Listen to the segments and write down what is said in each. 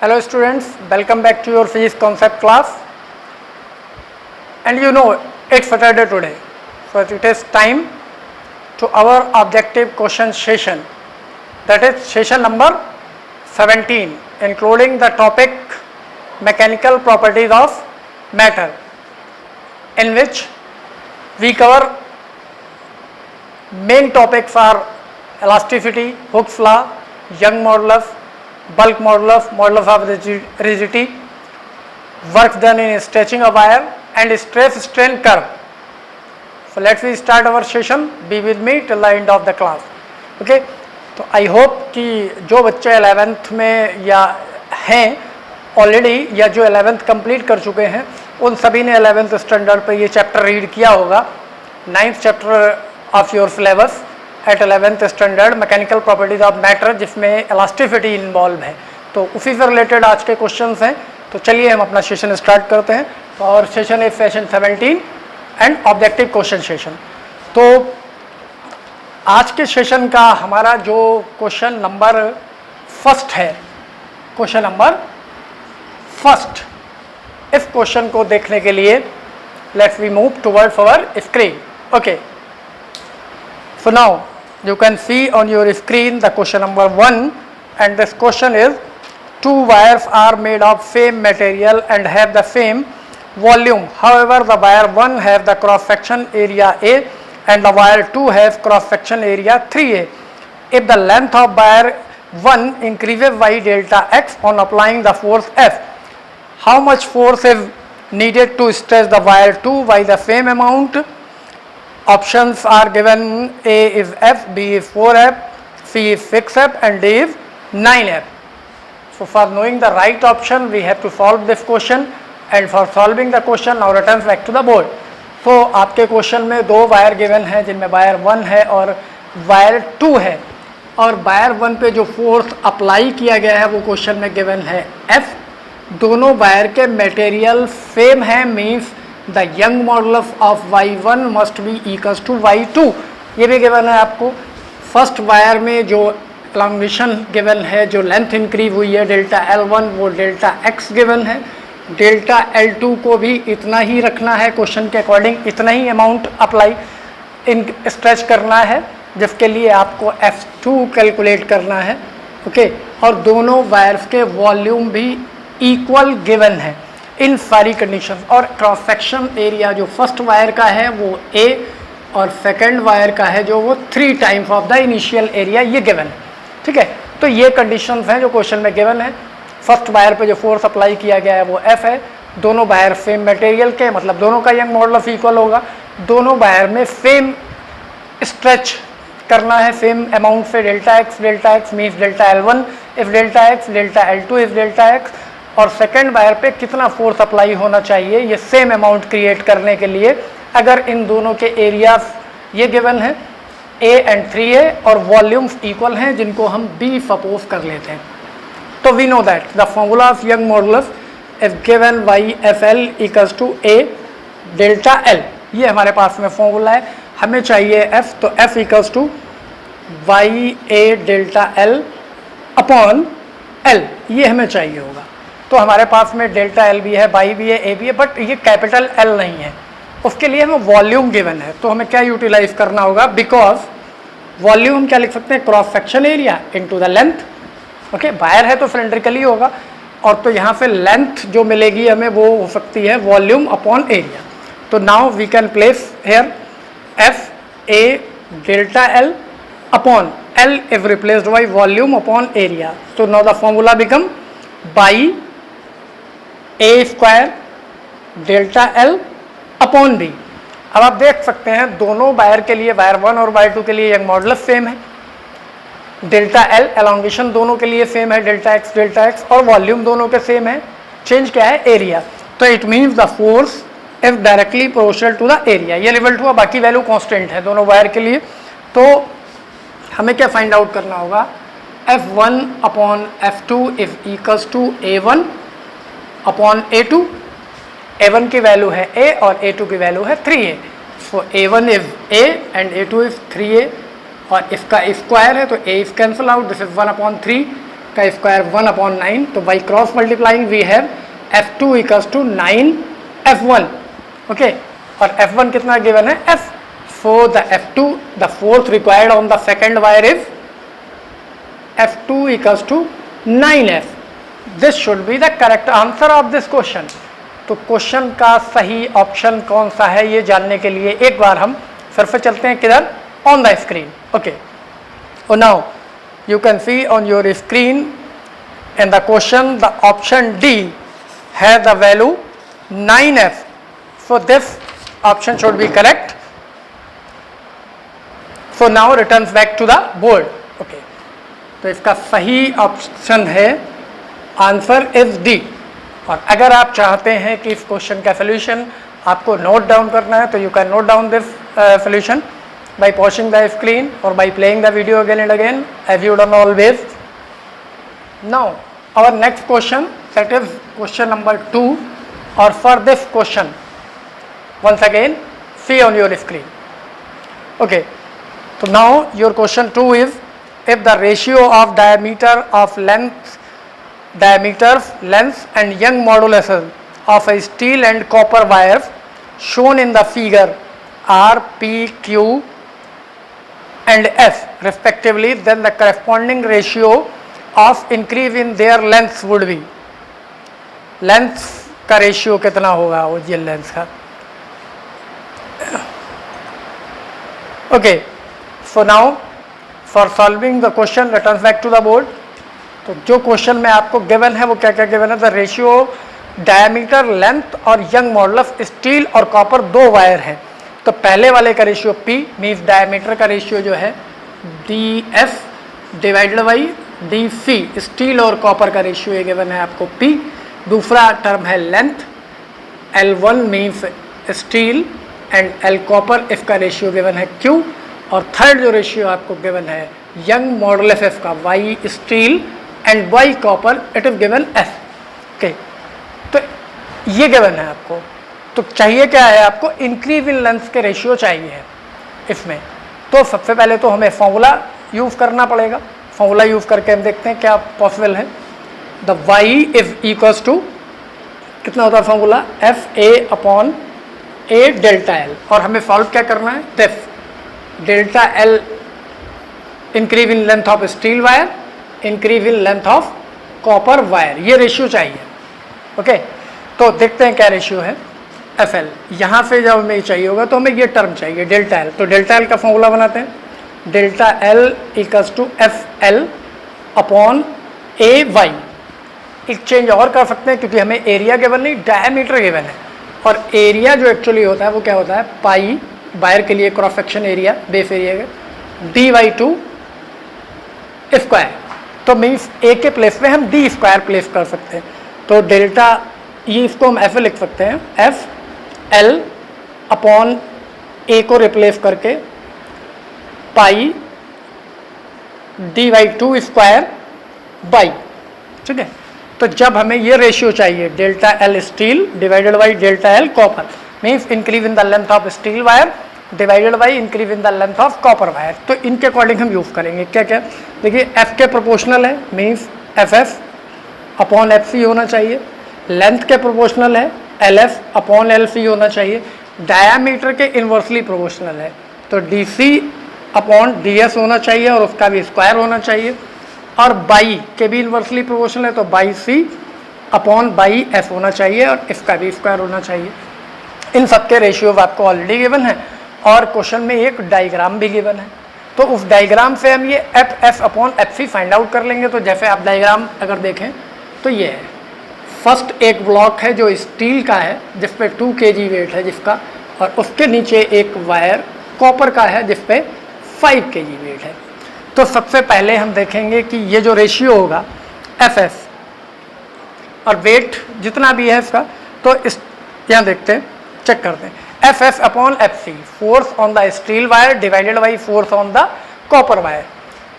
Hello students, welcome back to your physics concept class. And you know it's Saturday today, so it is time to our objective question session, that is session number 17, including the topic mechanical properties of matter, in which we cover main topics are elasticity, Hooke's law, Young modulus, bulk modulus, modulus of rigidity, work done in stretching a wire and stress strain curve. So let's we start our session. Be with me till the end of the class. Okay, तो I hope कि जो बच्चे 11th में या हैं already या जो 11th complete कर चुके हैं उन सभी ने 11th स्टैंडर्ड पे ये चैप्टर रीड किया होगा. 9th chapter of your syllabus at 11th standard mechanical properties of matter, जिसमें इलास्टिसिटी इन्वॉल्व है. तो उसी से रिलेटेड आज के क्वेश्चंस हैं. तो चलिए हम अपना सेशन स्टार्ट करते हैं. तो और session is session 17 and objective question session. तो आज के सेशन का हमारा जो क्वेश्चन नंबर फर्स्ट है, क्वेश्चन नंबर फर्स्ट, इस क्वेश्चन को देखने के लिए let's we move towards our screen. Okay, so now you can see on your screen the question number 1, and this question is two wires are made of same material and have the same volume. However, the wire 1 have the cross section area A and the wire 2 has cross section area 3A. If the length of wire 1 increases by delta x on applying the force F, how much force is needed to stretch the wire 2 by the same amount? Options are given: A is F, B is 4F, C is 6F and D is 9F. So for knowing the right option we have to solve this question, and for solving the question now return back to the board. तो आपके question में दो wire given है जिनमें wire 1 है और wire 2 है, और वायर 1 पे जो फोर्स अप्लाई किया गया है वो क्वेश्चन में गिवन है F. दोनों वायर के मटेरियल सेम है, means the Young modulus of y1 must be equals to y2. ये भी गिवन है आपको. फर्स्ट वायर में जो एलोंगेशन गिवन है, जो लेंथ इंक्रीज हुई है डेल्टा L1, वो डेल्टा x गिवन है. डेल्टा L2 को भी इतना ही रखना है, क्वेश्चन के अकॉर्डिंग इतना ही अमाउंट अप्लाई इन स्ट्रेच करना है, जिसके लिए आपको F2 कैलकुलेट करना है. ओके, और दोनों वायर्स के वॉल्यूम भी इक्वल गिवन है इन सारी कंडीशन. और क्रॉस सेक्शन एरिया जो फर्स्ट वायर का है वो A और सेकंड वायर का है जो वो 3 times of the initial area, ये गिवन है. ठीक है, तो ये कंडीशंस हैं जो क्वेश्चन में गिवन है. फर्स्ट वायर पे जो फोर्स अप्लाई किया गया है वो F है. दोनों वायर सेम मटेरियल के, मतलब दोनों का यंग मॉडुलस इक्वल होगा. दोनों वायर में सेम स्ट्रेच करना है, सेम अमाउंट से. Delta x means delta L1 if delta x, delta L2 if delta x. और सेकेंड वायर पे कितना फोर्स अप्लाई होना चाहिए ये सेम अमाउंट क्रिएट करने के लिए, अगर इन दोनों के एरियाज ये गिवन है A एंड 3A और वॉल्यूम्स इक्वल हैं जिनको हम B सपोज कर लेते हैं. तो we know that the formula of Young modulus is given by FL equals to A delta L. ये हमारे पास में फॉर्मूला है. हमें चाहिए F, तो F equals to YA delta L upon L, ये हमें चाहिए होगा. तो हमारे पास में डेल्टा L भी है, Y भी है, A भी है, बट ये कैपिटल L नहीं है. उसके लिए हमें वॉल्यूम गिवन है. तो हमें क्या यूटिलाइज करना होगा, बिकॉज वॉल्यूम हम क्या लिख सकते हैं, cross section area into the length. Okay, wire है तो सिलेंड्रिकली होगा, और तो यहाँ से लेंथ जो मिलेगी हमें वो हो सकती है वॉल्यूम अपॉन एरिया. तो now we can place here F A delta L upon L is replaced by volume upon area. तो now the formula become by A square delta L upon B. अब आप देख सकते हैं दोनों wire के लिए, वायर 1 और वायर 2 के लिए यंग मॉडुलस सेम है. डेल्टा L एलोंगेशन दोनों के लिए सेम है, डेल्टा x, और वॉल्यूम दोनों के सेम है. चेंज क्या है, एरिया. तो it means the force is directly proportional to the area. ये रिजल्ट हुआ, बाकी वैल्यू कांस्टेंट है दोनों वायर के लिए. तो हमें क्या फाइंड आउट करना होगा, F1 upon F2 is equals to A1 upon A2. A1 की वैल्यू है A और A2 की वैल्यू है 3A. So A1 is A and A2 is 3A, और इसका स्क्वायर है तो A is cancel out, this is 1 upon 3. का स्क्वायर 1/9, तो by cross multiplying we have F2 equals to 9F1, okay, और F1 कितना गिवन है F, so the F2, the force required on the second wire is F2 equals to 9F. This should be the correct answer of this question. तो question का सही option कौन सा है ये जानने के लिए एक बार हम फिर से चलते हैं किधर, ऑन द स्क्रीन, ओके. और now you can see on your screen in the question the option D has the value 9F, so this option should be correct. So now returns back to the board, okay. तो इसका सही option है answer is D. और अगर आप चाहते हैं कि इस क्वेश्चन का सोल्यूशन आपको नोट डाउन करना है तो you can note down this solution by pausing the screen or by playing the video again and again as you done always. Now our next question, that is question number 2, or for this question once again see on your screen, okay. So now your question 2 is, if the ratio of diameters, length and Young modulus of a steel and copper wires shown in the figure R, P, Q and F respectively, then the corresponding ratio of increase in their lengths would be. Length का ratio कितना होगा वो ये length का, okay. So now for solving the question returns back to the board. तो जो question में आपको गिवन है वो क्या क्या गिवन है, द रेशियो डायमीटर, लेंथ और यंग मॉडुलस स्टील और कॉपर दो वायर है. तो पहले वाले का रेशियो P मीन्स डायमीटर का रेशियो जो है DF divided by DC, steel और कॉपर का रेशियो ये गिवन है आपको P. दूसरा टर्म है length, L1 means steel and L copper, इसका रेशियो गिवन है Q. और थर्ड जो रेशियो आपको गिवन है यंग मॉडुलस का Y steel and Y copper, it is given F, okay. तो ये गिवन है आपको. तो चाहिए क्या है आपको, इंक्रीज इन लेंथ के रेशियो चाहिए है इसमें. तो सबसे पहले तो हमें फॉर्मूला यूज़ करना पड़ेगा. फॉर्मूला यूज़ करके हम देखते हैं क्या पॉसिबल है. The y is equals to कितना होता है फॉर्मूला, FA/A डेल्टा L. और हमें सॉल्व क्या करना है, this delta L increase in length of steel wire, increase in length of copper wire, ये रेशियो चाहिए, ओके. तो देखते हैं क्या रेशियो है. FL यहाँ से जब हमें चाहिए होगा तो हमें ये टर्म चाहिए डेल्टा L. तो डेल्टा L का फॉर्मूला बनाते हैं. Delta L equals to FL/AY. एक चेंज और कर सकते हैं क्योंकि हमें एरिया गिवन नहीं, डायमीटर गिवन है. और एरिया जो एक्चुअली होता है वो क्या होता है, पाई वायर के लिए cross section area, base area का D/2 स्क्वायर. तो मीन्स A के प्लेस पे हम D स्क्वायर प्लेस कर सकते हैं. तो डेल्टा, ये इसको हम ऐसे लिख सकते हैं, FL/A को रिप्लेस करके पाई D/2 स्क्वायर बाई, ठीक है. तो जब हमें ये रेशियो चाहिए delta L steel divided by delta L copper, means increase in the length of steel wire divided by increase in the length of copper wire. तो इनके अकॉर्डिंग हम यूज़ करेंगे क्या क्या. देखिए F के प्रोपोर्शनल है, मीन्स FF/FC होना चाहिए. लेंथ के प्रोपोर्शनल है, LF/LC होना चाहिए. डायामीटर के इन्वर्सली प्रोपोर्शनल है तो DC/DS होना चाहिए और उसका भी स्क्वायर होना चाहिए. और बाई के भी इन्वर्सली प्रोपोर्शनल है तो BC/BF होना चाहिए और इसका भी स्क्वायर होना चाहिए. इन सब के रेशियो आपको ऑलरेडी गिवन है और क्वेश्चन में एक डायग्राम भी गिवन है. तो उस डायग्राम से हम ये FF/FC फाइंड आउट कर लेंगे. तो जैसे आप डायग्राम अगर देखें तो ये है, फर्स्ट एक ब्लॉक है जो स्टील का है जिस पे 2 kg वेट है जिसका, और उसके नीचे एक वायर कॉपर का है जिस पे 5 kg वेट है. तो सबसे पहले हम देखेंगे कि ये जो रेशियो होगा FF और वेट जितना भी है इसका, तो इस यहाँ देखते हैं, चेक करते हैं. FF/FC force on the steel wire divided by force on the copper wire.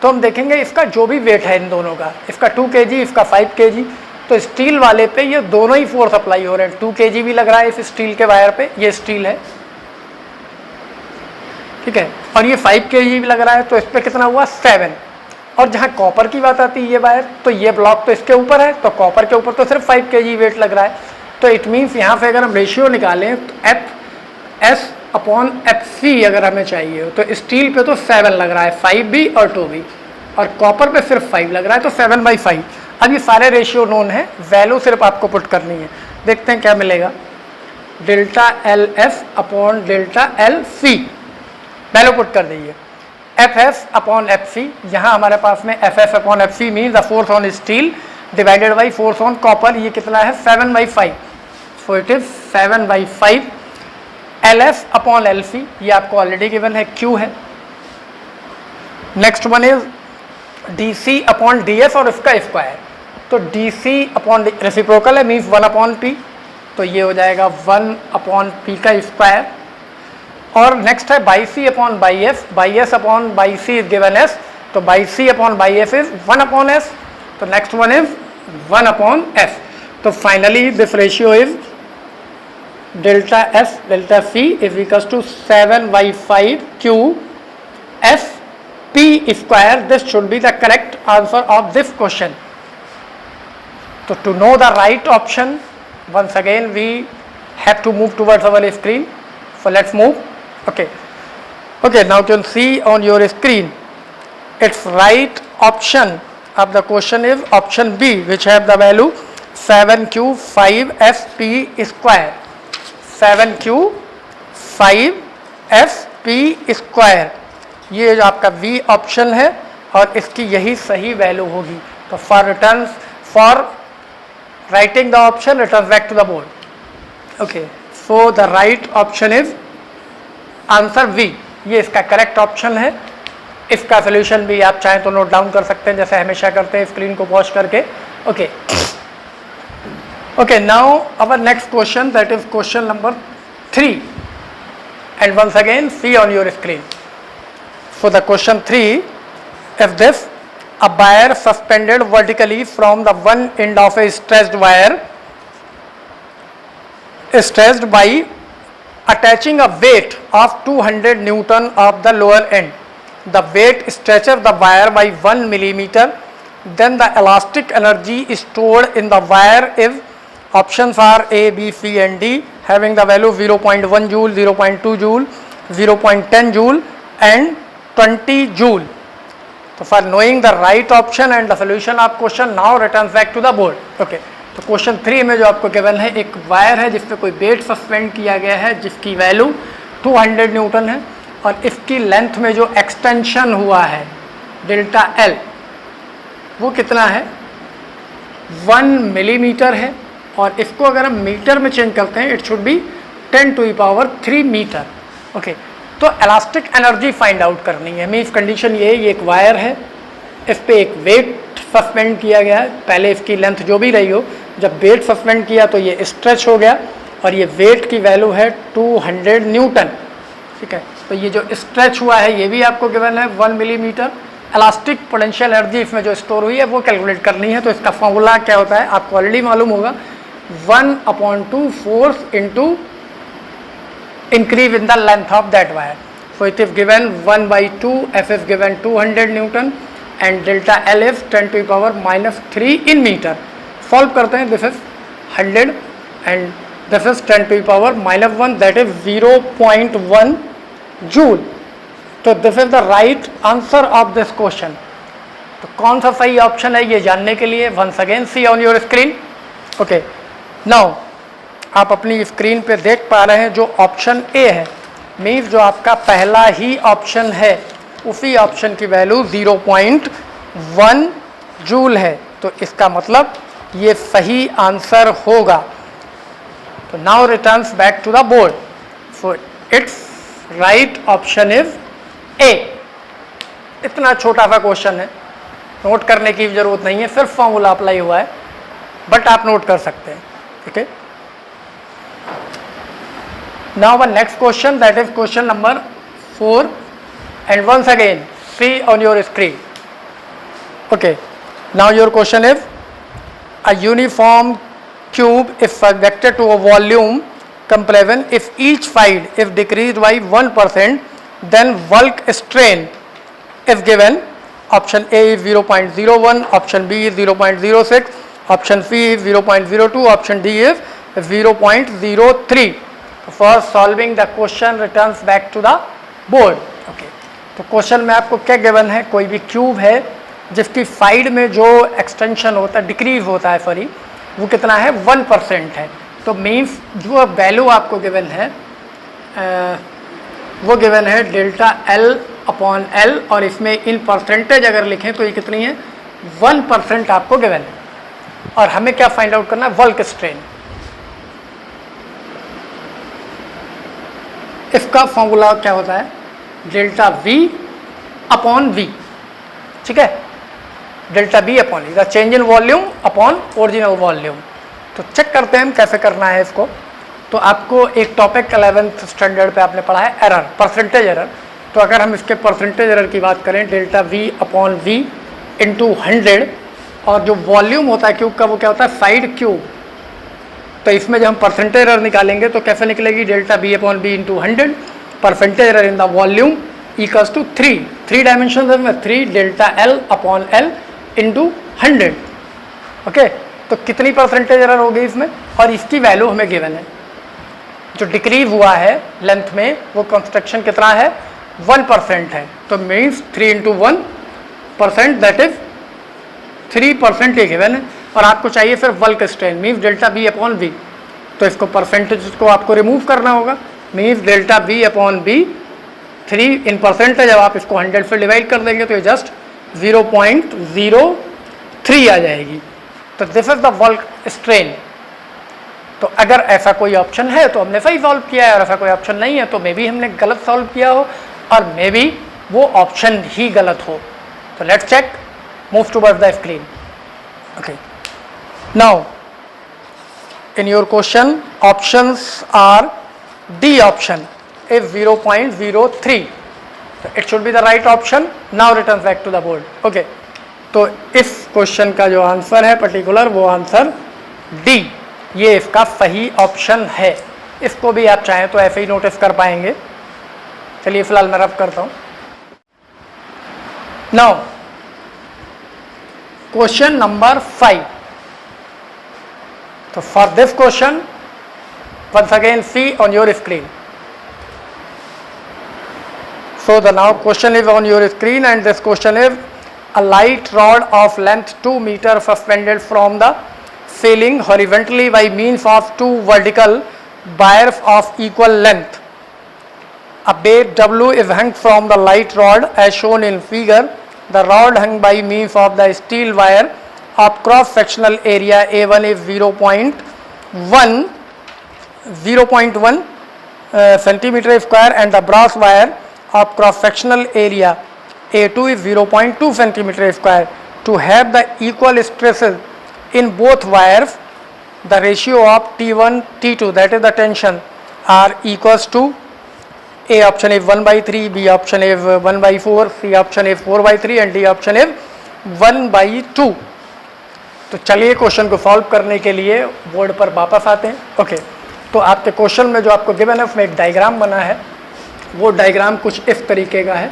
तो हम देखेंगे इसका जो भी वेट है इन दोनों का, इसका 2 kg, इसका 5 kg. तो स्टील वाले पे ये दोनों ही फोर्स अप्लाई हो रहे हैं. 2 kg भी लग रहा है इस स्टील के वायर पे, ये स्टील है, ठीक है, और ये 5 kg भी लग रहा है. तो इस पर कितना हुआ 7. और जहाँ कॉपर की बात आती है ये वायर, तो ये ब्लॉक तो इसके ऊपर है, तो कॉपर के ऊपर तो सिर्फ 5 kg वेट लग रहा है, तो इट मीन्स यहाँ पे अगर हम रेशियो निकालें तो F/Fc अगर हमें चाहिए तो स्टील पे तो 7 लग रहा है, 5 भी और 2 भी, और कॉपर पे सिर्फ 5 लग रहा है, तो 7/5। अब ये सारे रेशियो नोन है, वैल्यू सिर्फ आपको पुट करनी है। देखते हैं क्या मिलेगा, delta LF upon delta LC, value put कर दीजिए। FF/FC, यहाँ हमारे पास में FF/FC mean the force on steel divided by force on copper, ये कितना है 7/5, सो इट इज 7/5। LF/LC ये आपको ऑलरेडी गिवन है, Q है। नेक्स्ट वन इज DC/DS और इसका स्क्वायर, तो DC/ रेसिप्रोकल है मीन्स 1/P, तो ये हो जाएगा 1/P का स्क्वायर। और नेक्स्ट है BC/F, BS/C is given S, तो BC/F इज 1/S, तो नेक्स्ट वन इज 1/S। तो finally this ratio is delta S delta C is equals to 7/5 Q F P square. This should be the correct answer of this question. So to know the right option, once again we have to move towards our screen. So let's move. Okay. Now you can see on your screen, its right option of the question is option B, which have the value 7Q5FP square. 7Q5FP square. ये जो आपका V option है और इसकी यही सही value होगी। तो for writing the option return back to the board. Okay, so the right option is answer V, ये इसका करेक्ट ऑप्शन है। इसका सोल्यूशन भी आप चाहें तो नोट डाउन कर सकते हैं, जैसे हमेशा करते हैं स्क्रीन को पॉज करके। Okay, now our next question, that is question number 3, and once again see on your screen. For the question 3, if this a wire suspended vertically from the one end of a stretched wire is stretched by attaching a weight of 200 Newton of the lower end. The weight stretches the wire by 1 millimeter. Then the elastic energy stored in the wire is, options are A, B, C and D, having the value 0.1 joule, 0.2 joule, 0.10 joule and 20 joule. So for knowing the right option and the solution of question, now returns back to the board. Okay, तो question 3 में जो आपको given है, एक wire है जिस पे कोई वेट सस्पेंड किया गया है जिसकी वैल्यू 200 न्यूटन है, और इसकी लेंथ में जो एक्सटेंशन हुआ है डेल्टा L वो कितना है 1 मिलीमीटर है, और इसको अगर हम मीटर में चेंज करते हैं it should be 10⁻³ metre. Okay, तो इलास्टिक एनर्जी फाइंड आउट करनी है. मीन्स कंडीशन ये है, ये एक वायर है, इस पे एक वेट सस्पेंड किया गया है. पहले इसकी लेंथ जो भी रही हो, जब वेट सस्पेंड किया तो ये स्ट्रेच हो गया, और ये वेट की वैल्यू है 200 न्यूटन. ठीक है, तो ये जो स्ट्रेच हुआ है ये भी आपको गिवन है 1 मिलीमीटर. इलास्टिक पोटेंशियल एनर्जी इसमें जो स्टोर हुई है वो कैलकुलेट करनी है. तो इसका फॉर्मूला क्या होता है आपको ऑलरेडी मालूम होगा, 1/2 force into increase in the length of that wire. So it is given 1/2, F is given 200 Newton and delta L is 10⁻³ in meter. Solve करते हैं, this is 100 and this is 10⁻⁻1, that is 0.1 joule. तो this is the right answer of this question. तो कौन सा सही option है ये जानने के लिए once again see on your screen. Okay, now आप अपनी स्क्रीन पे देख पा रहे हैं जो ऑप्शन ए है, मीन्स जो आपका पहला ही ऑप्शन है उसी ऑप्शन की वैल्यू 0.1 जूल है. तो इसका मतलब ये सही आंसर होगा. तो now returns back to the board. So it's right option is A. इतना छोटा सा क्वेश्चन है, नोट करने की जरूरत नहीं है, सिर्फ फॉर्मूला अप्लाई हुआ है, बट आप नोट कर सकते हैं. ठीक है, now our next question, that is question number 4, and once again see on your screen. Okay, now your question is, a uniform cube is subjected to a volume compression if each side is decreased by 1%, then bulk strain is given. Option A is 0.01, option B is 0.06, option C is 0.02, option D is 0.03. For solving the question returns back to the board. Okay. तो question में आपको क्या given है, कोई भी cube है जिसकी side में जो एक्सटेंशन होता है, डिक्रीज होता है सॉरी, वो कितना है 1% है. तो मीन्स जो वैल्यू आपको गिवन है वो गिवन है डेल्टा L अपॉन L, और इसमें इन परसेंटेज अगर लिखें तो ये कितनी है 1% आपको गिवन है. और हमें क्या फाइंड आउट करना है, बल्क स्ट्रेन. इसका फॉर्मूला क्या होता है, डेल्टा V अपॉन V. ठीक है, delta V upon V, the change in volume upon original volume. तो चेक करते हैं हम कैसे करना है इसको. तो आपको एक टॉपिक 11th स्टैंडर्ड पे आपने पढ़ा है एरर, परसेंटेज एरर. तो अगर हम इसके परसेंटेज एरर की बात करें, delta V upon V into 100, और जो वॉल्यूम होता है क्यूब का वो क्या होता है साइड क्यूब. तो इसमें जब हम परसेंटेज एरर निकालेंगे तो कैसे निकलेगी, delta V upon V into 100, percentage error in the volume equals to 3 dimension में 3 delta L upon L into 100. Okay, तो कितनी परसेंटेज एरर हो गई इसमें, और इसकी वैल्यू हमें गिवन है. जो डिक्रीज हुआ है लेंथ में वो कंस्ट्रक्शन कितना है 1% है. तो मीन्स 3 इंटू 1% दैट इज 3% ये गिवन है. और आपको चाहिए फिर bulk strain means delta V upon V. तो इसको परसेंटेज को आपको रिमूव करना होगा. Means delta V upon V 3 in percentage, जब आप इसको 100 से डिवाइड कर देंगे तो ये जस्ट 0.03 आ जाएगी. तो this is the bulk strain. तो अगर ऐसा कोई ऑप्शन है तो हमने सही सॉल्व किया है, और ऐसा कोई ऑप्शन नहीं है तो मे बी हमने गलत सॉल्व किया हो, और मे बी वो ऑप्शन ही गलत हो. तो let's check, move towards the screen. Okay, now in your question options are D option is 0.03, so it should be the right option. Now return back to the board. Okay, तो इस question का जो answer है particular वो answer D, ये इसका सही option है. इसको भी आप चाहें तो ऐसे ही नोटिस कर पाएंगे. चलिए फिलहाल मैं रब करता हूँ. Now question number 5. So for this question, once again see on your screen. So the now question is on your screen, and this question is a light rod of length 2 meters suspended from the ceiling horizontally by means of 2 vertical wires of equal length. A base W is hung from the light rod as shown in figure. The rod hung by means of the steel wire of cross sectional area A1 is 0.1 centimeter square, and the brass wire of cross sectional area A2 is 0.2 centimeter square. To have the equal stresses in both wires, the ratio of T1 T2, that is the tension, are equals to A option is 1/3, B option is 1/4, C option is 4/3, and D option is 1/2. तो चलिए question को solve करने के लिए board पर वापस आते हैं. ओके, तो आपके क्वेश्चन में जो आपको गिवन है उसमें एक डायग्राम बना है. वो डायग्राम कुछ इस तरीके का है.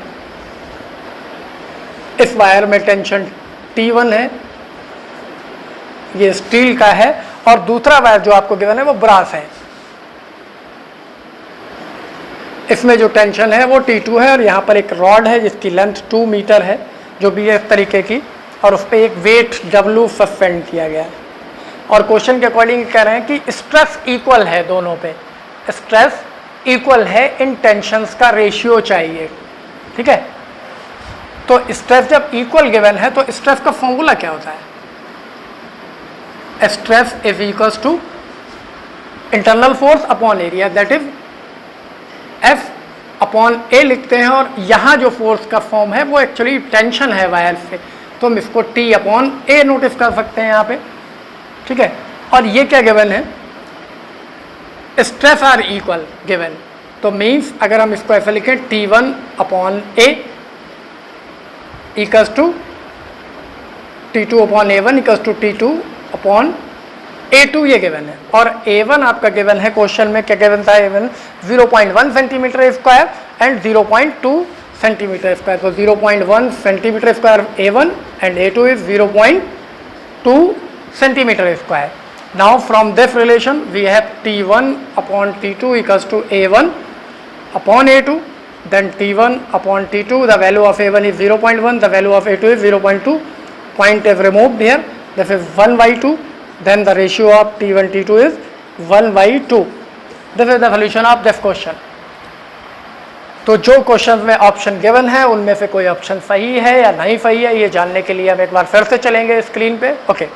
इस वायर में टेंशन T1 है, ये स्टील का है, और दूसरा वायर जो आपको गिवन है वो ब्रास है. इसमें जो टेंशन है वो T2 है, और यहाँ पर एक रॉड है जिसकी लेंथ 2 मीटर है जो भी है इस तरीके की, और उस पर एक वेट W सस्पेंड किया गया है. और क्वेश्चन के अकॉर्डिंग कह रहे हैं कि स्ट्रेस इक्वल है दोनों पे, स्ट्रेस इक्वल है, इन टेंशंस का रेशियो चाहिए. ठीक है, तो स्ट्रेस जब इक्वल गिवन है तो स्ट्रेस का फॉर्मूला क्या होता है, stress is equals to internal force upon area, that is F upon A लिखते हैं. और यहाँ जो फोर्स का फॉर्म है वो एक्चुअली टेंशन है वायर से, तो हम इसको T अपॉन A नोटिस कर सकते हैं यहाँ पे. ठीक है, और ये क्या गिवन है, स्ट्रेस आर इक्वल गिवन. तो मीन्स अगर हम इसको ऐसा लिखें T1 upon A equals to T2 upon A1 equals to T2 upon A2, ये गिवन है. और A1 आपका गिवन है क्वेश्चन में, क्या गिवन था A1 0.1 centimetre square and 0.2 centimetre square. So 0.1 centimeter square A1 and A2 is 0.2 centimeter square. Now from this relation we have T1 upon T2 equals to A1 upon A2. Then T1 upon T2, the value of A1 is 0.1, the value of A2 is 0.2. Point is removed here. This is 1 by 2. Then the ratio of T1 T2 is 1 by 2. This is the solution of this question. तो जो question में option given है उनमें से कोई option सही है या नहीं सही है, ये जानने के लिए हम एक बार फिर से चलेंगे स्क्रीन पे. Okay,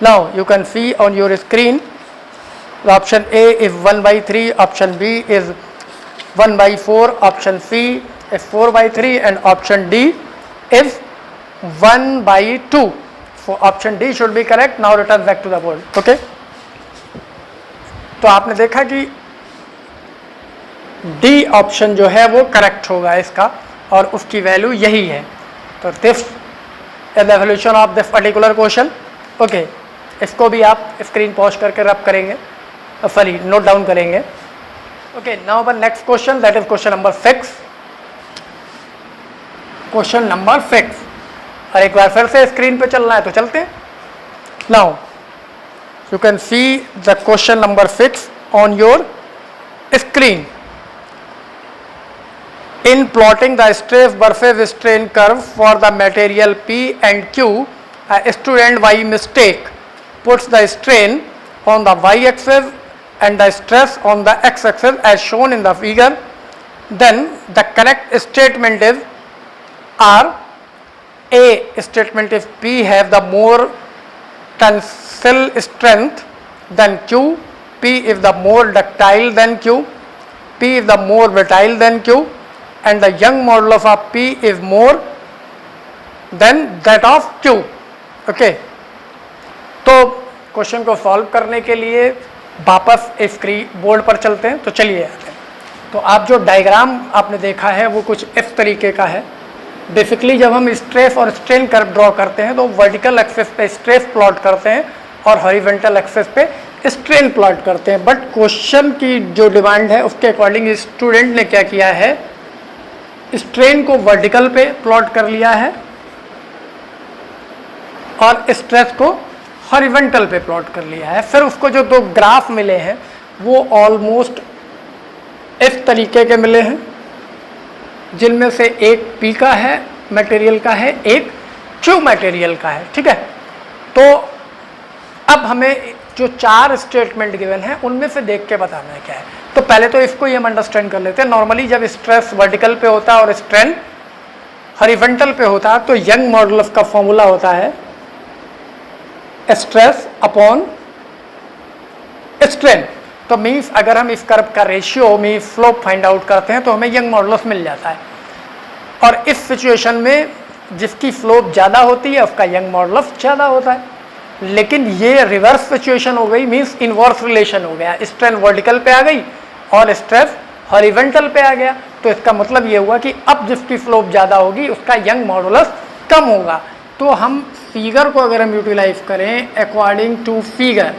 now you can see on your screen option A is 1 by 3, option B is 1 by 4, option C is 4 by 3 and option D is 1 by 2. So option D should be correct. Now return back to the board. Okay. तो आपने देखा कि D option जो है वो correct होगा इसका और उसकी वैल्यू यही है. तो this is the solution of this particular question. Okay, इसको भी आप स्क्रीन पॉज करके रब करेंगे, सॉरी नोट डाउन करेंगे. Okay, now the next question, that is question number 6. Question number 6. और एक बार फिर से स्क्रीन पे चलना है तो चलते हैं. Now you can see the question number 6 on your screen. In plotting the stress versus strain curve for the material P and Q, a student by mistake puts the strain on the y-axis and the stress on the x-axis as shown in the figure. Then the correct statement is R. A statement is P have the more tensile strength than Q. P is the more ductile than Q. P is the more brittle than Q. And the Young modulus of P is more than that of Q. Okay. तो question को solve करने के लिए वापस screen board पर चलते हैं. तो चलिए आते हैं. तो आप जो डायग्राम आपने देखा है वो कुछ इस तरीके का है. बेसिकली जब हम स्ट्रेस और स्ट्रेन कर्व ड्रॉ करते हैं तो वर्टिकल एक्सिस पे स्ट्रेस प्लॉट करते हैं और हॉरिजॉन्टल एक्सिस पे स्ट्रेन प्लॉट करते हैं. बट क्वेश्चन की जो डिमांड है उसके अकॉर्डिंग स्टूडेंट ने क्या किया है, स्ट्रेन को वर्टिकल पे प्लॉट कर लिया है और स्ट्रेस को हॉरिजॉन्टल पे प्लॉट कर लिया है. फिर उसको जो दो ग्राफ मिले हैं वो ऑलमोस्ट इस तरीके के मिले हैं, जिनमें से एक पी का है मटेरियल का है, एक क्यू मटेरियल का है. ठीक है. तो अब हमें जो 4 स्टेटमेंट गिवन है उनमें से देख के बताना है क्या है. तो पहले तो इसको ही हम अंडरस्टैंड कर लेते हैं. नॉर्मली जब स्ट्रेस वर्टिकल पे होता है और स्ट्रेन हॉरिजॉन्टल पे होता है तो यंग मॉडुलस का फॉर्मूला होता है स्ट्रेस अपॉन स्ट्रेन. तो मीन्स अगर हम इस कर्व का रेशियो में स्लोप फाइंड आउट करते हैं तो हमें यंग मॉडुलस मिल जाता है. और इस सिचुएशन में जिसकी स्लोप ज़्यादा होती है उसका यंग मॉडुलस ज़्यादा होता है. लेकिन ये रिवर्स सिचुएशन हो गई, मीन्स इनवर्स रिलेशन हो गया. स्ट्रेन वर्टिकल पे आ गई और स्ट्रेस हॉरिजॉन्टल पे आ गया. तो इसका मतलब ये हुआ कि अब जिसकी स्लोप ज़्यादा होगी उसका यंग मॉडुलस कम होगा. तो हम फिगर को अगर हम यूटिलाइज करें अकॉर्डिंग टू फिगर,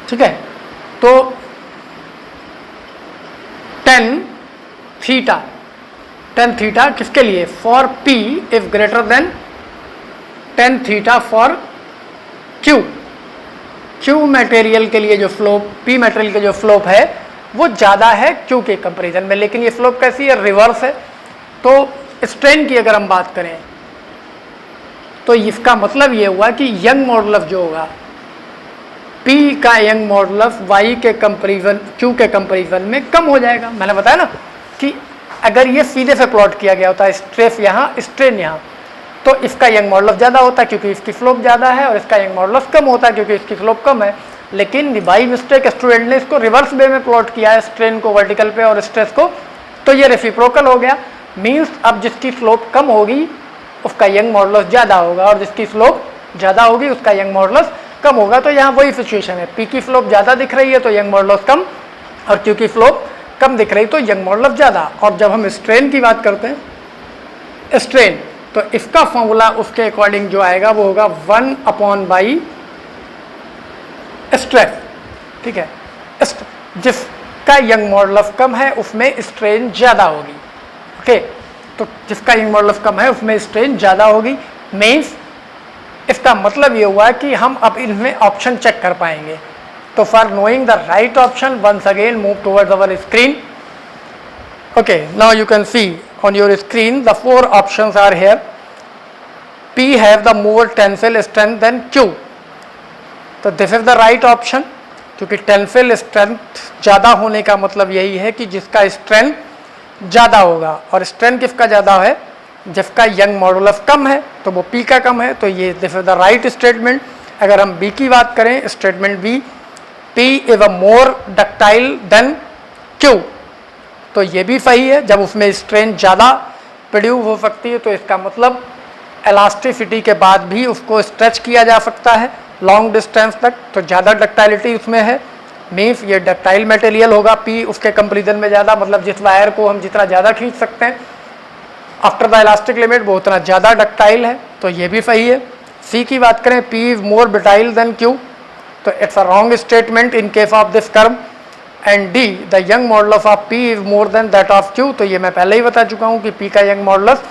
ठीक है, तो tan थीटा किसके लिए, for P is greater than tan theta for Q. Q material के लिए जो स्लोप, P मटेरियल के जो स्लोप है वो ज़्यादा है Q के कंपेरिजन में. लेकिन ये स्लोप कैसी है, रिवर्स है. तो स्ट्रेन की अगर हम बात करें तो इसका मतलब ये हुआ कि यंग मॉडुलस जो होगा P का यंग मॉडुलस Y के कंपेरिजन Q के कंपेरिजन में कम हो जाएगा. मैंने बताया ना कि अगर ये सीधे से प्लॉट किया गया होता है स्ट्रेस यहाँ स्ट्रेन यहाँ, तो इसका यंग मॉडुलस ज़्यादा होता है क्योंकि इसकी स्लोप ज़्यादा है और इसका यंग मॉडुलस कम होता है क्योंकि इसकी स्लोप कम है. लेकिन बाई मिस्टेक स्टूडेंट ने इसको रिवर्स वे में प्लॉट किया है, स्ट्रेन को वर्टिकल पे और स्ट्रेस को, तो ये रेसिप्रोकल हो गया. मीन्स अब जिसकी स्लोप कम होगी उसका यंग मॉडुलस ज़्यादा होगा और जिसकी स्लोप ज़्यादा होगी उसका यंग मॉडुलस कम होगा. तो यहाँ वही सिचुएशन है, P की स्लोप ज़्यादा दिख रही है तो यंग मॉडुलस कम और Q की स्लोप कम दिख रही तो यंग मॉडुलस ज़्यादा. और जब हम स्ट्रेन की बात करते हैं, स्ट्रेन, तो इसका फॉर्मूला उसके अकॉर्डिंग जो आएगा वो होगा 1/by स्ट्रेस. ठीक है. जिसका यंग मॉडुलस कम है उसमें स्ट्रेन ज़्यादा होगी. ओके, तो जिसका यंग मॉडुलस कम है उसमें स्ट्रेन ज़्यादा होगी। मीन्स इसका मतलब ये हुआ कि हम अब इनमें ऑप्शन चेक कर पाएंगे। तो for knowing the right option once again move towards our screen. Okay, now you can see on your screen the 4 options are here. P have the more tensile strength than Q, तो this is the right option, क्योंकि tensile strength ज़्यादा होने का मतलब यही है कि जिसका स्ट्रेंथ ज़्यादा होगा, और स्ट्रेंथ किसका ज़्यादा है, जिसका यंग मॉडुलस कम है, तो वो P का कम है। तो ये this is the right statement. अगर हम B की बात करें, statement B, P is a more ductile than Q, तो ये भी सही है। जब उसमें स्ट्रेन ज़्यादा प्रोड्यूस हो सकती है तो इसका मतलब एलास्टिसिटी के बाद भी उसको स्ट्रेच किया जा सकता है लॉन्ग डिस्टेंस तक, तो ज़्यादा डक्टाइलिटी उसमें है। मीन्स ये डक्टाइल मटेरियल होगा P उसके कंपेरिजन में ज़्यादा, मतलब जिस वायर को हम जितना ज़्यादा खींच सकते हैं आफ्टर द इलास्टिक लिमिट वो उतना ज़्यादा डक्टाइल है, तो ये भी सही है। C की बात करें, P is more brittle than Q, तो it's a wrong statement in case of this curve. And D, the Young modulus of P is more than that of Q, तो ये मैं पहले ही बता चुका हूँ कि P का यंग मॉडुलस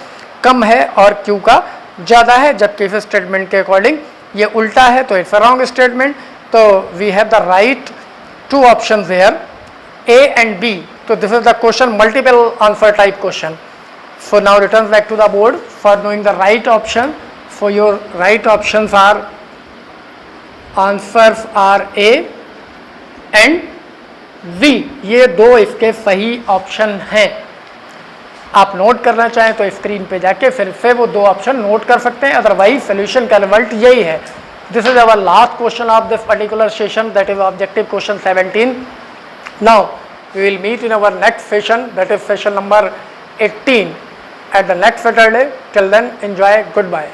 कम है और Q का ज़्यादा है, जबकि इस स्टेटमेंट के अकॉर्डिंग ये उल्टा है, तो इट्स अ रॉन्ग स्टेटमेंट। तो we have the right 2 options here, A and B। तो this is the question multiple answer type question. So now return back to the board for knowing the right option. For your right options are, answers are A and B, ये 2 इसके सही option हैं। आप note करना चाहें तो screen पे जाके फिर से वो 2 ऑप्शन नोट कर सकते हैं, अदरवाइज सोल्यूशन का रिजल्ट यही है। This is our last question of this particular session, that is objective question 17। Now we will meet in our next session, that is session number 18 at the next Saturday. Till then enjoy, good bye.